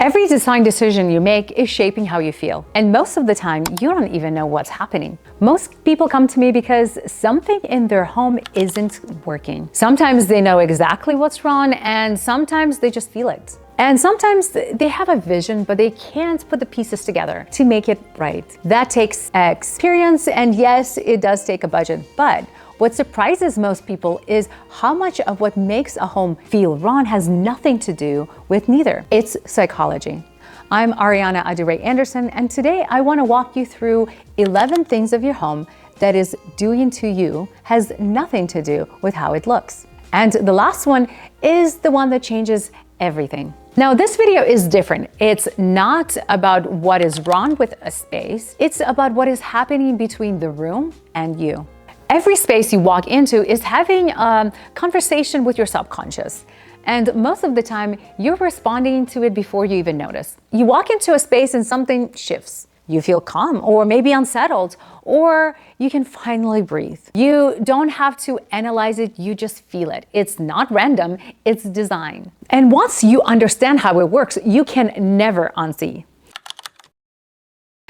Every design decision you make is shaping how you feel. And most of the time, you don't even know what's happening. Most people come to me because something in their home isn't working. Sometimes they know exactly what's wrong, and sometimes they just feel it. And sometimes they have a vision, but they can't put the pieces together to make it right. That takes experience, and yes, it does take a budget. But what surprises most people is how much of what makes a home feel wrong has nothing to do with neither. It's psychology. I'm Ariana Adireh Anderson, and today I want to walk you through 11 things of your home that is doing to you has nothing to do with how it looks. And the last one is the one that changes everything. Now, this video is different. It's not about what is wrong with a space. It's about what is happening between the room and you. Every space you walk into is having a conversation with your subconscious. And most of the time, you're responding to it before you even notice. You walk into a space and something shifts. You feel calm or maybe unsettled, or you can finally breathe. You don't have to analyze it, you just feel it. It's not random, it's design. And once you understand how it works, you can never unsee.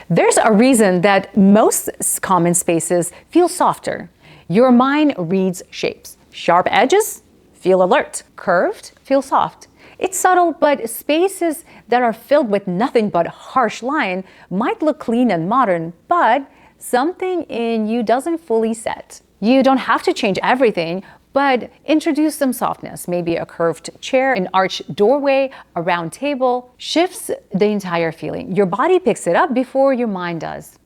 There's a reason that most common spaces feel softer. Your mind reads shapes. Sharp edges feel alert. Curved feel soft. It's subtle, but spaces that are filled with nothing but harsh line might look clean and modern, but something in you doesn't fully set. You don't have to change everything, but introduce some softness. Maybe a curved chair, an arched doorway, a round table shifts the entire feeling. Your body picks it up before your mind does.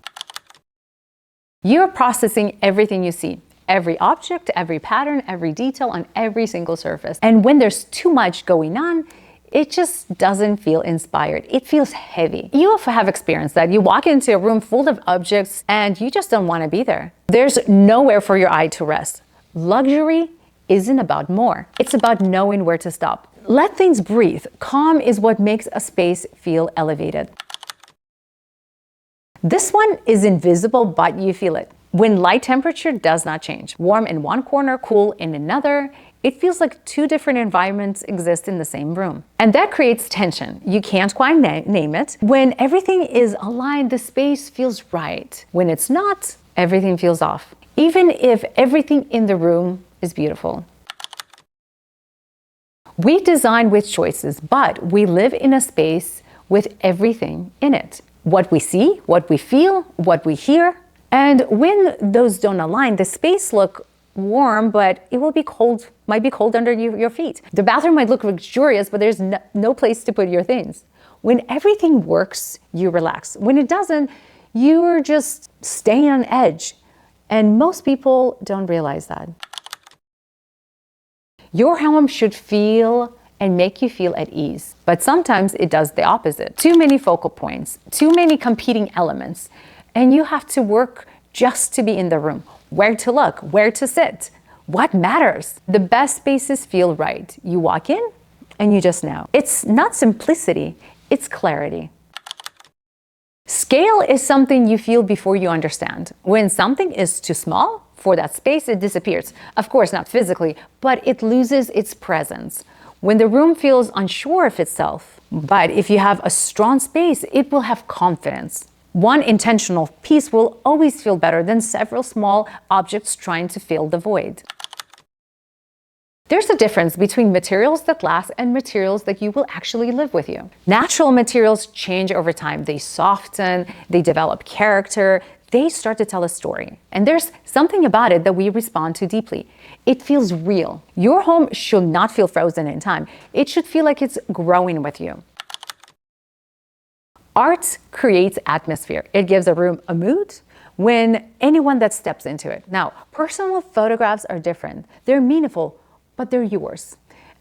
You're processing everything you see. Every object, every pattern, every detail on every single surface. And when there's too much going on, it just doesn't feel inspired. It feels heavy. You have experienced that. You walk into a room full of objects and you just don't want to be there. There's nowhere for your eye to rest. Luxury isn't about more. It's about knowing where to stop. Let things breathe. Calm is what makes a space feel elevated. This one is invisible, but you feel it. When light temperature does not change, warm in one corner, cool in another, it feels like two different environments exist in the same room. And that creates tension. You can't quite name it. When everything is aligned, the space feels right. When it's not, everything feels off. Even if everything in the room is beautiful. We design with choices, but we live in a space with everything in it. What we see, what we feel, what we hear. And when those don't align, the space look warm, but it will be cold, might be cold under your feet. The bathroom might look luxurious, but there's no place to put your things. When everything works, you relax. When it doesn't, you're just staying on edge. And most people don't realize that. Your home should feel and make you feel at ease. But sometimes it does the opposite. Too many focal points, too many competing elements. And you have to work just to be in the room. Where to look, where to sit, what matters. The best spaces feel right. You walk in and you just know. It's not simplicity, it's clarity. Scale is something you feel before you understand. When something is too small for that space, it disappears. Of course, not physically, but it loses its presence. When the room feels unsure of itself, but if you have a strong space, it will have confidence. One intentional piece will always feel better than several small objects trying to fill the void. There's a difference between materials that last and materials that you will actually live with you. Natural materials change over time. They soften, they develop character, they start to tell a story. And there's something about it that we respond to deeply. It feels real. Your home should not feel frozen in time. It should feel like it's growing with you. Art creates atmosphere. It gives a room a mood when anyone that steps into it. Now, personal photographs are different. They're meaningful, but they're yours.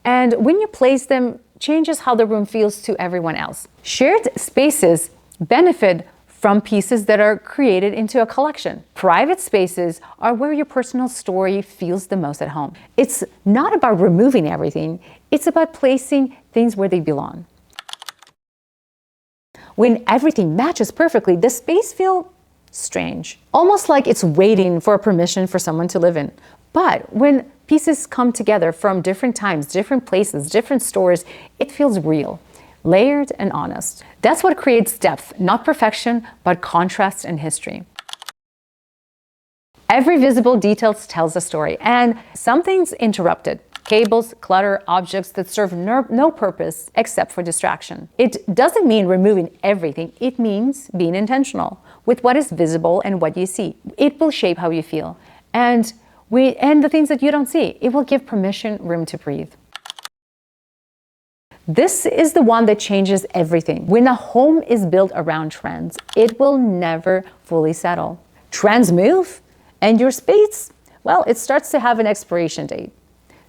And when you place them, changes how the room feels to everyone else. Shared spaces benefit from pieces that are created into a collection. Private spaces are where your personal story feels the most at home. It's not about removing everything. It's about placing things where they belong. When everything matches perfectly, the space feels strange, almost like it's waiting for permission for someone to live in. But when pieces come together from different times, different places, different stores, it feels real. layered and honest. That's what creates depth, not perfection, but contrast and history. Every visible detail tells a story, and something's interrupted. Cables, clutter, objects that serve no purpose except for distraction. It doesn't mean removing everything. It means being intentional with what is visible and what you see. It will shape how you feel. And the things that you don't see, it will give permission, room to breathe. This is the one that changes everything. When a home is built around trends, it will never fully settle. Trends move, and your space, well, it starts to have an expiration date.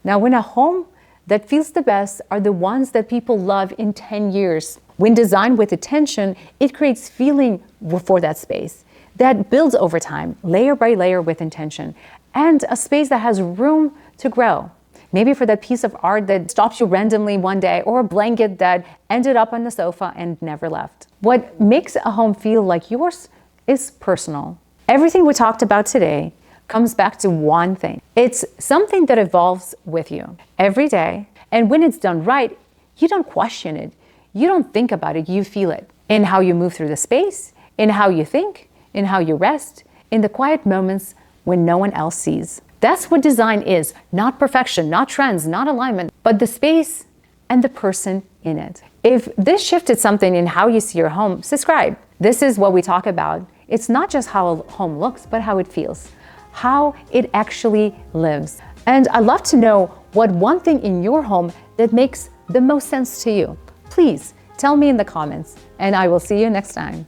Now, when a home that feels the best are the ones that people love in 10 years. When designed with attention, it creates feeling for that space that builds over time, layer by layer with intention, and a space that has room to grow. Maybe for that piece of art that stops you randomly one day, or a blanket that ended up on the sofa and never left. What makes a home feel like yours is personal. Everything we talked about today comes back to one thing. It's something that evolves with you every day. And when it's done right, you don't question it. You don't think about it, you feel it. In how you move through the space, in how you think, in how you rest, in the quiet moments when no one else sees. That's what design is, not perfection, not trends, not alignment, but the space and the person in it. If this shifted something in how you see your home, subscribe. This is what we talk about. It's not just how a home looks, but how it feels, how it actually lives. And I'd love to know what one thing in your home that makes the most sense to you. Please tell me in the comments, and I will see you next time.